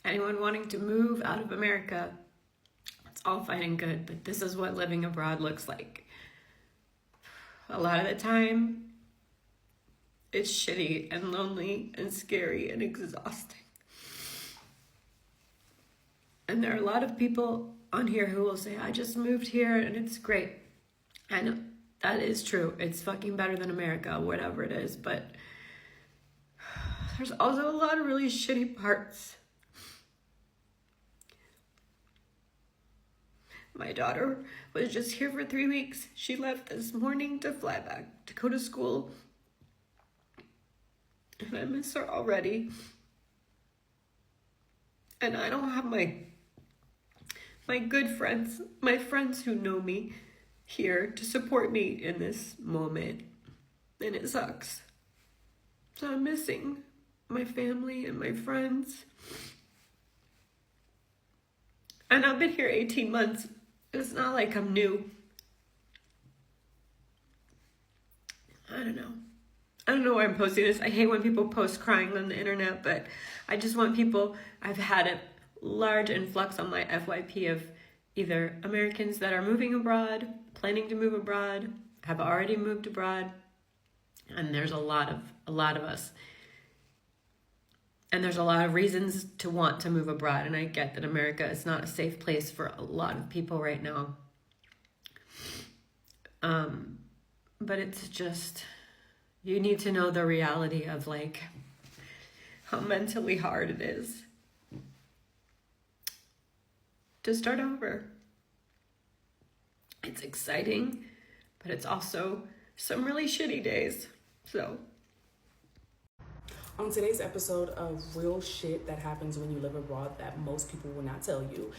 anyone wanting to move out of America, it's all fine and good, but this is what living abroad looks like. A lot of the time, it's shitty and lonely and scary and exhausting. And there are a lot of people on here who will say, I just moved here and it's great. And that is true. It's fucking better than America, whatever it is. But there's also a lot of really shitty parts. My daughter was just here for 3 weeks. She left this morning to fly back to go to school. And I miss her already. And I don't have my good friends, my friends who know me here to support me in this moment. And it sucks. So I'm missing my family and my friends. And I've been here 18 months. It's not like I'm new. I don't know why I'm posting this. I hate when people post crying on the internet, but I just want people, I've had a large influx on my FYP of either Americans that are moving abroad, planning to move abroad, have already moved abroad, and there's a lot of us. And there's a lot of reasons to want to move abroad, and I get that America is not a safe place for a lot of people right now. But it's just, you need to know the reality of like how mentally hard it is to start over. It's exciting, but it's also some really shitty days. So on today's episode of real shit that happens when you live abroad that most people will not tell you,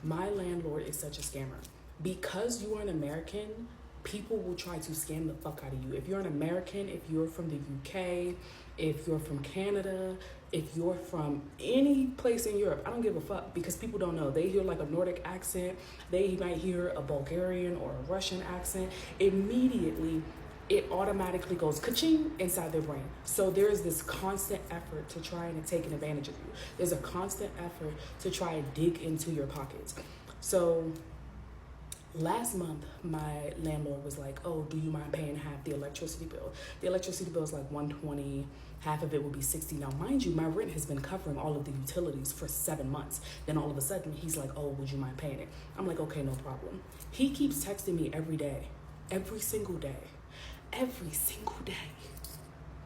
my landlord is such a scammer. Because you are an American, people will try to scam the fuck out of you. If you're an American, if you're from the UK, if you're from Canada, if you're from any place in Europe, I don't give a fuck, because people don't know. They hear like a Nordic accent, they might hear a Bulgarian or a Russian accent. Immediately, it automatically goes ka-ching inside their brain. So there's this constant effort to try and take an advantage of you. There's a constant effort to try and dig into your pockets. So last month, my landlord was like, oh, do you mind paying half the electricity bill? The electricity bill is like $120, half of it will be $60. Now, mind you, my rent has been covering all of the utilities for 7 months. Then all of a sudden, he's like, oh, would you mind paying it? I'm like, okay, no problem. He keeps texting me every day, every single day. Every single day.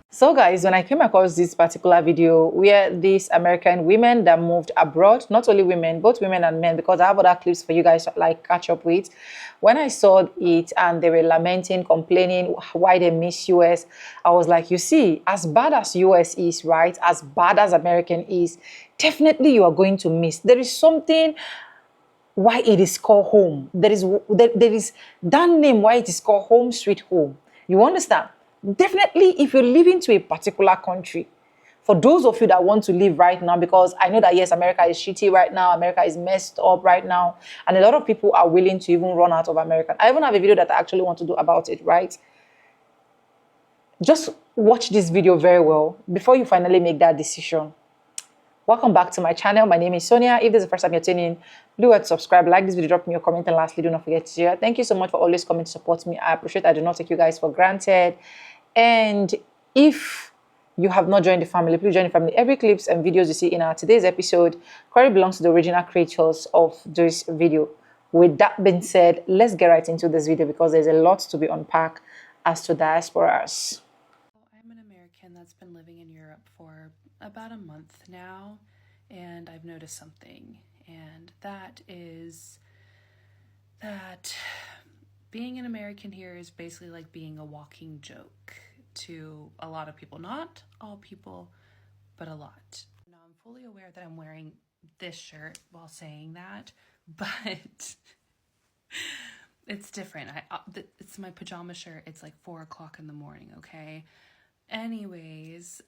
So guys, when I came across this particular video where these American women that moved abroad, not only women, both women and men, because I have other clips for you guys to like catch up with. When I saw it and they were lamenting, complaining why they miss US, I was like, you see, as bad as US is, right, as bad as American is, definitely you are going to miss. There is something why it is called home. There is that name why it is called home sweet home. You understand? Definitely, if you're living to a particular country, for those of you that want to live right now, because I know that, yes, America is shitty right now, America is messed up right now, and a lot of people are willing to even run out of America. I even have a video that I actually want to do about it, right? Just watch this video very well before you finally make that decision. Welcome back to my channel. My name is Sonia. If this is the first time you're tuning in, do hit subscribe, like this video, drop me your comment, and lastly, do not forget to share. Thank you so much for always coming to support me. I appreciate it. I do not take you guys for granted. And if you have not joined the family, please join the family. Every clips and videos you see in our today's episode credit belongs to the original creators of this video. With that being said, let's get right into this video because there's a lot to be unpacked as to diasporas. I'm an American that's been living in Europe for about a month now, and I've noticed something, and that is that being an American here is basically like being a walking joke to a lot of people. Not all people, but a lot. Now, I'm fully aware that I'm wearing this shirt while saying that, but it's different. It's my pajama shirt. It's like 4 o'clock in the morning, okay? Anyways,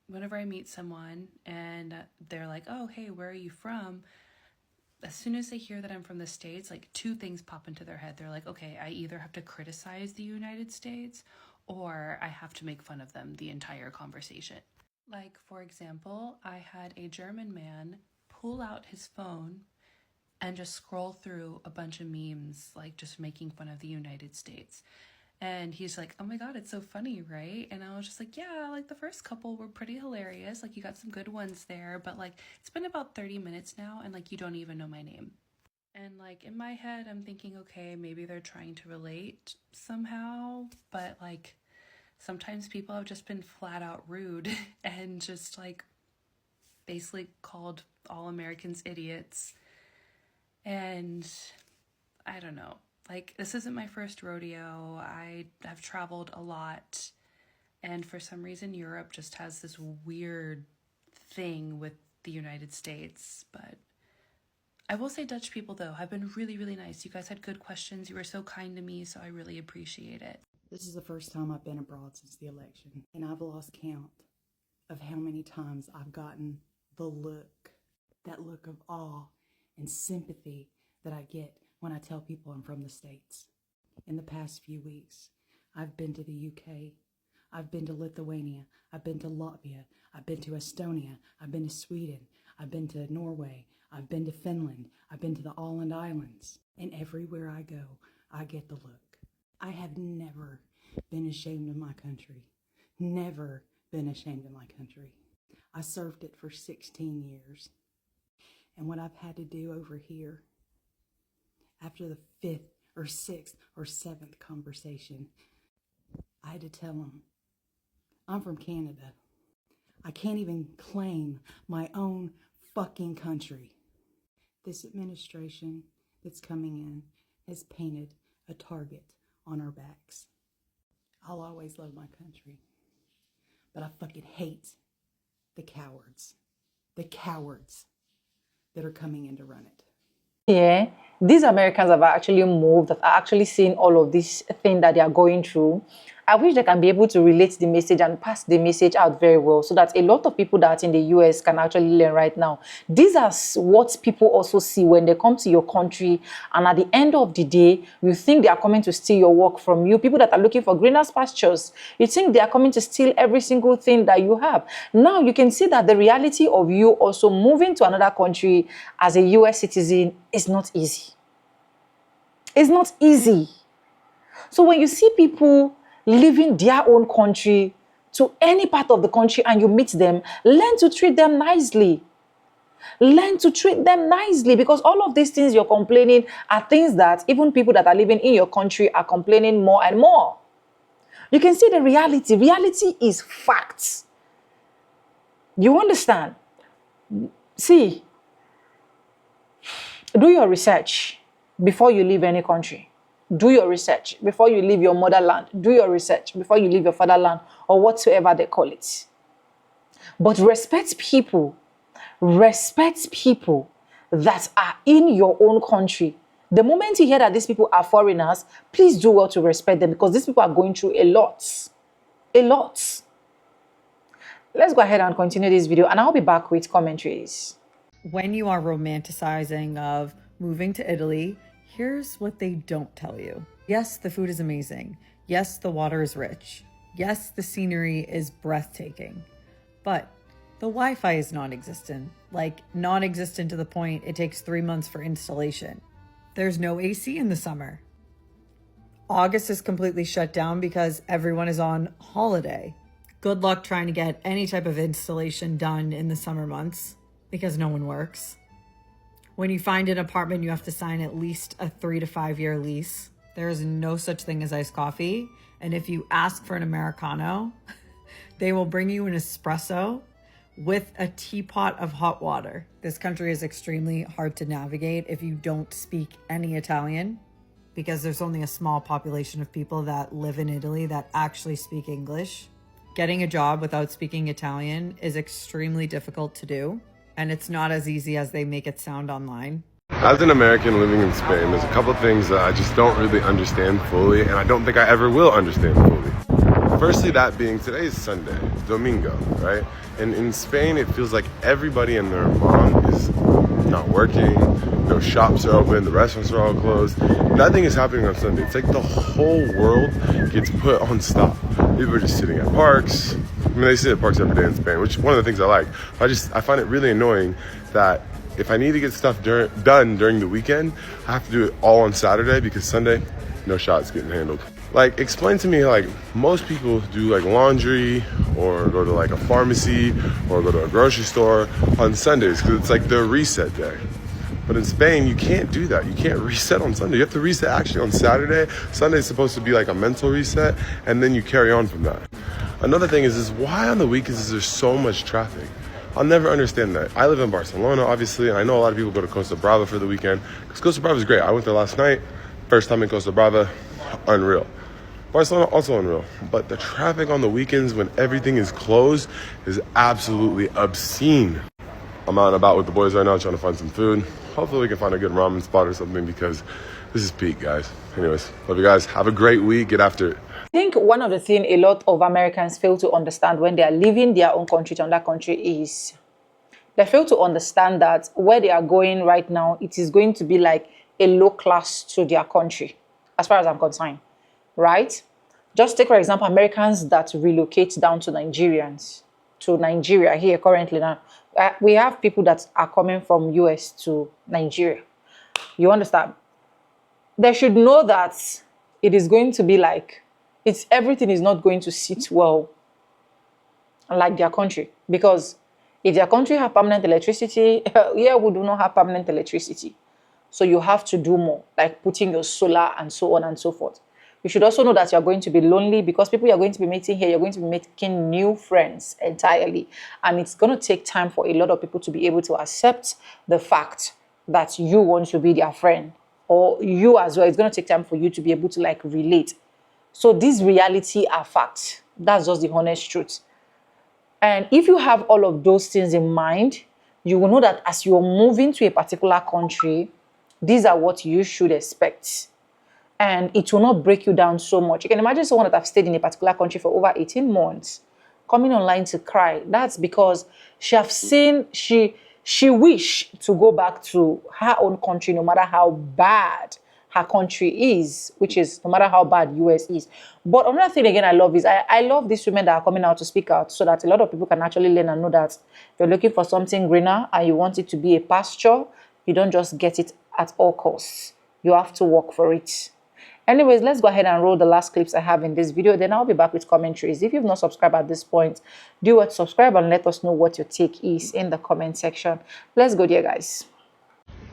whenever I meet someone and they're like, oh, hey, where are you from? As soon as they hear that I'm from the States, like 2 things pop into their head. They're like, okay, I either have to criticize the United States or I have to make fun of them the entire conversation. Like, for example, I had a German man pull out his phone and just scroll through a bunch of memes, like just making fun of the United States. And he's like, oh my God, it's so funny, right? And I was just like, yeah, like the first couple were pretty hilarious. Like you got some good ones there, but like it's been about 30 minutes now and like you don't even know my name. And like in my head, I'm thinking, okay, maybe they're trying to relate somehow, but like sometimes people have just been flat out rude and just like basically called all Americans idiots. And I don't know, like this isn't my first rodeo. I have traveled a lot, and for some reason Europe just has this weird thing with the United States. But I will say Dutch people though have been really, really nice. You guys had good questions. You were so kind to me, so I really appreciate it. This is the first time I've been abroad since the election, and I've lost count of how many times I've gotten the look, that look of awe and sympathy that I get when I tell people I'm from the States. In the past few weeks, I've been to the UK, I've been to Lithuania, I've been to Latvia, I've been to Estonia, I've been to Sweden, I've been to Norway, I've been to Finland, I've been to the Åland Islands, and everywhere I go, I get the look. I have never been ashamed of my country, never been ashamed of my country. I served it for 16 years. And what I've had to do over here, after the 5th or 6th or 7th conversation, I had to tell them, I'm from Canada. I can't even claim my own fucking country. This administration that's coming in has painted a target on our backs. I'll always love my country, but I fucking hate the cowards that are coming in to run it. Yeah, these Americans have actually moved, that are actually seeing all of this thing that they are going through. I wish they can be able to relate the message and pass the message out very well, so that a lot of people that are in the US can actually learn right now. These are what people also see when they come to your country, and at the end of the day, you think they are coming to steal your work from you. People that are looking for greener pastures, you think they are coming to steal every single thing that you have. Now you can see that the reality of you also moving to another country as a US citizen is not easy. It's not easy. So when you see people leaving their own country to any part of the country and you meet them, learn to treat them nicely. Learn to treat them nicely, because all of these things you're complaining are things that even people that are living in your country are complaining more and more. You can see the reality. Reality is facts. You understand? See, do your research before you leave any country. Do your research before you leave your motherland. Do your research before you leave your fatherland, or whatsoever they call it. But respect people. Respect people that are in your own country. The moment you hear that these people are foreigners, please do well to respect them, because these people are going through a lot. A lot. Let's go ahead and continue this video, and I'll be back with commentaries. When you are romanticizing of moving to Italy, here's what they don't tell you. Yes, the food is amazing. Yes, the water is rich. Yes, the scenery is breathtaking. But the Wi-Fi is non-existent. Like, non-existent to the point it takes 3 months for installation. There's no AC in the summer. August is completely shut down because everyone is on holiday. Good luck trying to get any type of installation done in the summer months, because no one works. When you find an apartment, you have to sign at least a 3 to 5 year lease. There is no such thing as iced coffee. And if you ask for an Americano, they will bring you an espresso with a teapot of hot water. This country is extremely hard to navigate if you don't speak any Italian, because there's only a small population of people that live in Italy that actually speak English. Getting a job without speaking Italian is extremely difficult to do. And it's not as easy as they make it sound online. As an American living in Spain, there's a couple things that I just don't really understand fully, and I don't think I ever will understand fully. Firstly, that being today is Sunday, Domingo, right? And in Spain, it feels like everybody and their mom is not working, no shops are open, the restaurants are all closed. Nothing is happening on Sunday. It's like the whole world gets put on stop. People are just sitting at parks, I mean, they sit at parks every day in Spain, which is one of the things I like. I find it really annoying that if I need to get stuff done during the weekend, I have to do it all on Saturday because Sunday, no shots getting handled. Like, explain to me, like, most people do like laundry or go to like a pharmacy or go to a grocery store on Sundays because it's like their reset day. But in Spain, you can't do that. You can't reset on Sunday. You have to reset actually on Saturday. Sunday is supposed to be like a mental reset, and then you carry on from that. Another thing is why on the weekends is there so much traffic? I'll never understand that. I live in Barcelona, obviously, and I know a lot of people go to Costa Brava for the weekend because Costa Brava is great. I went there last night, first time in Costa Brava, unreal. Barcelona, also unreal. But the traffic on the weekends when everything is closed is absolutely obscene. I'm out and about with the boys right now trying to find some food. Hopefully we can find a good ramen spot or something because this is peak, guys. Anyways, love you guys. Have a great week. Get after it. I think one of the things a lot of Americans fail to understand when they are leaving their own country to another country is they fail to understand that where they are going right now, it is going to be like a low class to their country, as far as I'm concerned, right? Just take, for example, Americans that relocate down to Nigeria here currently now. We have people that are coming from US to Nigeria. You understand? They should know that it is going to be like, everything is not going to sit well like their country. Because if their country have permanent electricity, here we do not have permanent electricity. So you have to do more, like putting your solar and so on and so forth. You should also know that you're going to be lonely because people you're going to be meeting here, you're going to be making new friends entirely. And it's going to take time for a lot of people to be able to accept the fact that you want to be their friend. Or you as well, it's going to take time for you to be able to like relate. So these reality are facts. That's just the honest truth. And if you have all of those things in mind, you will know that as you're moving to a particular country, these are what you should expect. And it will not break you down so much. You can imagine someone that have stayed in a particular country for over 18 months coming online to cry. That's because she have seen, she wish to go back to her own country no matter how bad her country is, which is no matter how bad US is. But another thing again I love is I love these women that are coming out to speak out so that a lot of people can actually learn and know that if you're looking for something greener and you want it to be a pasture, you don't just get it at all costs. You have to work for it. Anyways, let's go ahead and roll the last clips I have in this video. Then I'll be back with commentaries. If you've not subscribed at this point, do what, subscribe and let us know what your take is in the comment section. Let's go there, guys.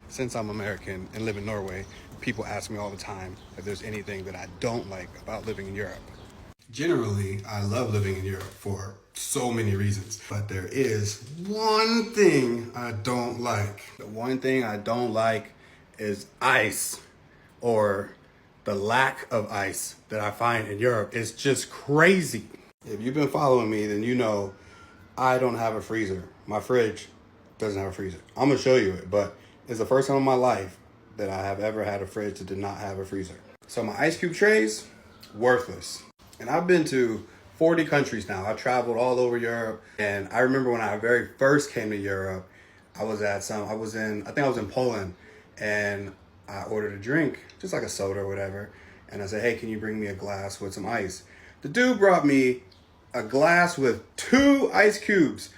Since I'm American and live in Norway, people ask me all the time if there's anything that I don't like about living in Europe. Generally, I love living in Europe for so many reasons, but there is one thing I don't like. The one thing I don't like is ice, or the lack of ice that I find in Europe is just crazy. If you've been following me, then you know I don't have a freezer. My fridge doesn't have a freezer. I'm gonna show you it, but it's the first time in my life that I have ever had a fridge that did not have a freezer. So my ice cube trays, worthless. And I've been to 40 countries now. I've traveled all over Europe. And I remember when I very first came to Europe, I think I was in Poland, and I ordered a drink, just like a soda or whatever. And I said, hey, can you bring me a glass with some ice? The dude brought me a glass with 2 ice cubes.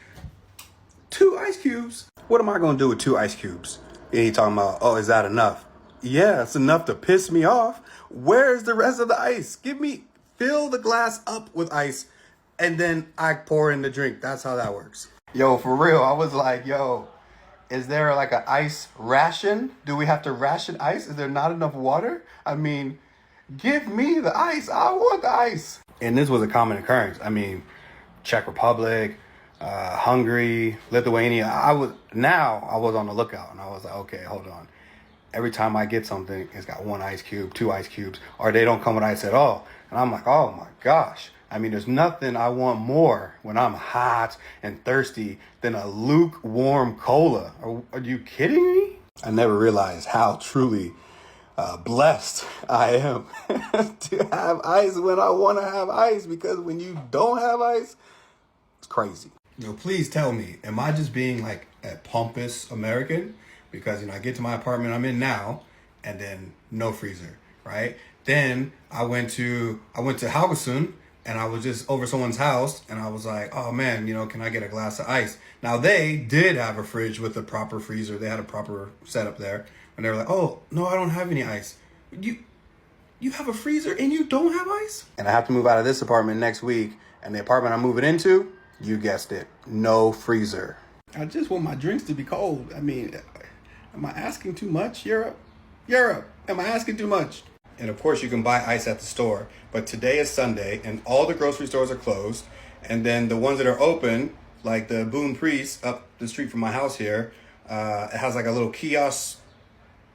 2 ice cubes? What am I gonna do with 2 ice cubes? And he talking about, oh, is that enough? Yeah, it's enough to piss me off. Where's the rest of the ice? Fill the glass up with ice, and then I pour in the drink. That's how that works. Yo, for real, I was like, yo, is there like an ice ration? Do we have to ration ice? Is there not enough water? I mean, give me the ice. I want the ice. And this was a common occurrence. I mean, Czech Republic, Hungary, Lithuania. I was on the lookout, and I was like, okay, hold on. Every time I get something, it's got 1 ice cube, 2 ice cubes, or they don't come with ice at all. And I'm like, oh my gosh. I mean, there's nothing I want more when I'm hot and thirsty than a lukewarm cola. Are you kidding me? I never realized how truly blessed I am to have ice when I want to have ice, because when you don't have ice, it's crazy. Please tell me, am I just being like a pompous American? Because, I get to my apartment I'm in now, and then no freezer, right? Then I went to Haugesund, and I was just over someone's house, and I was like, oh man, you know, can I get a glass of ice? Now they did have a fridge with a proper freezer. They had a proper setup there, and they were like, oh no, I don't have any ice. You have a freezer and you don't have ice? And I have to move out of this apartment next week, and the apartment I'm moving into, you guessed it, no freezer. I just want my drinks to be cold. I mean, am I asking too much, Europe? Europe, am I asking too much? And of course you can buy ice at the store, but today is Sunday and all the grocery stores are closed. And then the ones that are open, like the Boone Priest up the street from my house here, it has like a little kiosk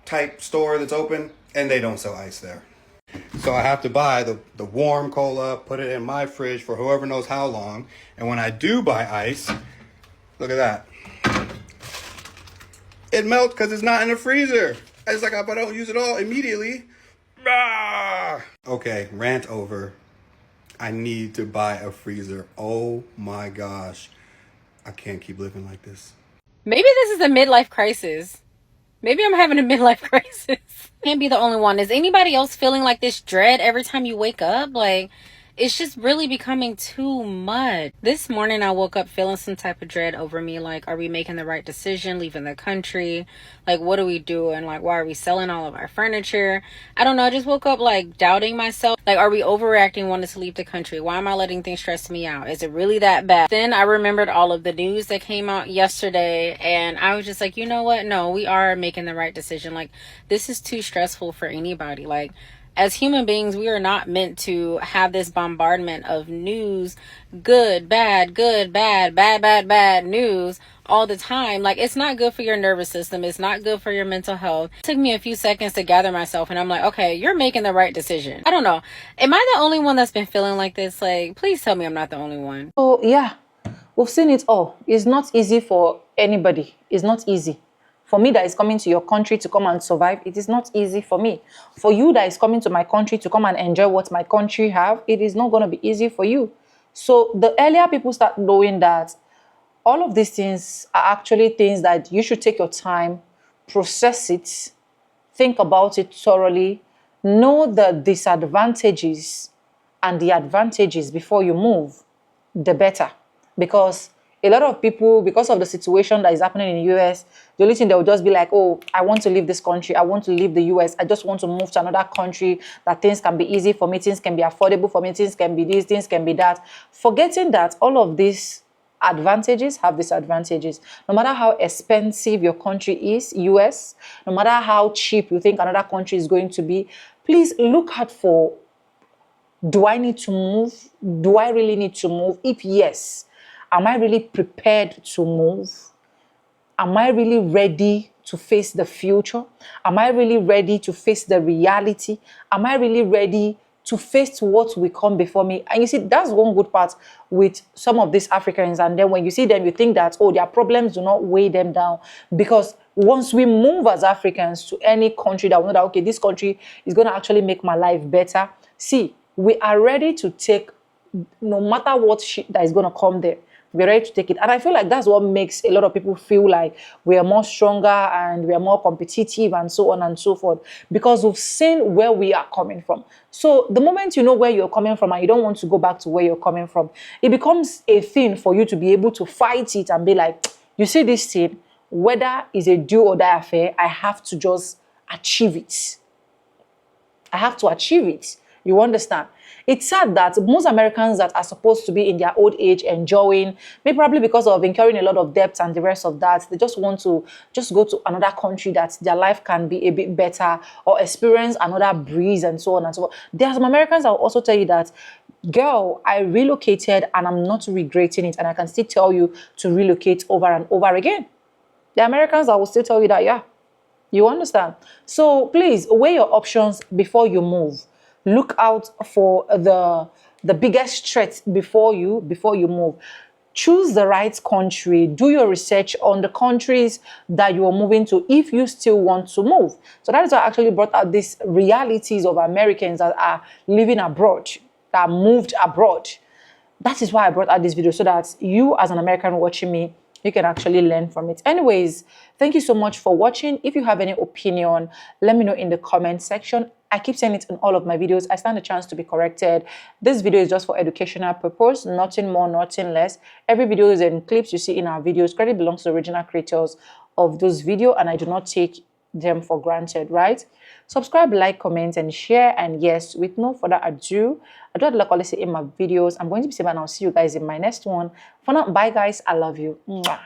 type store that's open, and they don't sell ice there. So I have to buy the warm cola, put it in my fridge for whoever knows how long. And when I do buy ice, look at that. It melts because it's not in the freezer. It's like if I don't use it all immediately. Okay, rant over. I need to buy a freezer. Oh my gosh. I can't keep living like this. Maybe this is a midlife crisis. Maybe I'm having a midlife crisis. Can't be the only one. Is anybody else feeling like this dread every time you wake up? Like, it's just really becoming too much. This morning I woke up feeling some type of dread over me. Like, are we making the right decision leaving the country? Like, what are we doing? Like, why are we selling all of our furniture? I don't know. I just woke up like doubting myself. Like, are we overreacting wanting to leave the country? Why am I letting things stress me out? Is it really that bad? Then I remembered all of the news that came out yesterday, and I was just like, you know what? No, we are making the right decision. Like, this is too stressful for anybody. Like, as human beings, we are not meant to have this bombardment of news, good, bad, bad news all the time. Like, it's not good for your nervous system. It's not good for your mental health. It took me a few seconds to gather myself, and I'm like, okay, you're making the right decision. I don't know. Am I the only one that's been feeling like this? Like, please tell me I'm not the only one. So yeah, we've seen it all. It's not easy for anybody. It's not easy. For me that is coming to your country to come and survive, it is not easy for me. For you that is coming to my country to come and enjoy what my country have, it is not going to be easy for you. So the earlier people start knowing that all of these things are actually things that you should take your time, process it, think about it thoroughly, know the disadvantages and the advantages before you move, the better. Because a lot of people, because of the situation that is happening in the US, the only thing they will just be like, oh, I want to leave this country. I want to leave the US. I just want to move to another country that things can be easy for me. Things can be affordable for me. Things can be this, things can be that. Forgetting that all of these advantages have disadvantages. No matter how expensive your country is, US, no matter how cheap you think another country is going to be, please look out for, do I need to move? Do I really need to move? If yes, am I really prepared to move? Am I really ready to face the future? Am I really ready to face the reality? Am I really ready to face what will come before me? And you see, that's one good part with some of these Africans. And then when you see them, you think that, oh, their problems do not weigh them down. Because once we move as Africans to any country that we know that, okay, this country is going to actually make my life better. See, we are ready to take no matter what shit that is going to come there. We're ready to take it. And I feel like that's what makes a lot of people feel like we are more stronger and we are more competitive and so on and so forth, because we've seen where we are coming from. So the moment you know where you're coming from and you don't want to go back to where you're coming from, it becomes a thing for you to be able to fight it and be like, you see this thing, whether it's a do or die affair, I have to just achieve it. I have to achieve it. You understand? It's sad that most Americans that are supposed to be in their old age enjoying, maybe probably because of incurring a lot of debt and the rest of that, they just want to just go to another country that their life can be a bit better or experience another breeze and so on and so forth. There are some Americans that will also tell you that, girl, I relocated and I'm not regretting it, and I can still tell you to relocate over and over again. The Americans that will still tell you that, yeah, you understand? So please weigh your options before you move. Look out for the biggest threat before you move. Choose the right country. Do your research on the countries that you are moving to if you still want to move. So that is why I actually brought out these realities of Americans that are living abroad, that moved abroad. That is why I brought out this video, so that you as an American watching me, you can actually learn from it. Anyways, thank you so much for watching. If you have any opinion, let me know in the comment section. I keep saying it in all of my videos. I stand a chance to be corrected. This video is just for educational purpose, nothing more, nothing less. Every video is in clips you see in our videos. Credit belongs to the original creators of those videos, and I do not take them for granted, right? Subscribe, like, comment, and share. And yes, with no further ado, I do like always say in my videos, I'm going to be saying, and I'll see you guys in my next one. For now, bye guys, I love you. Mwah.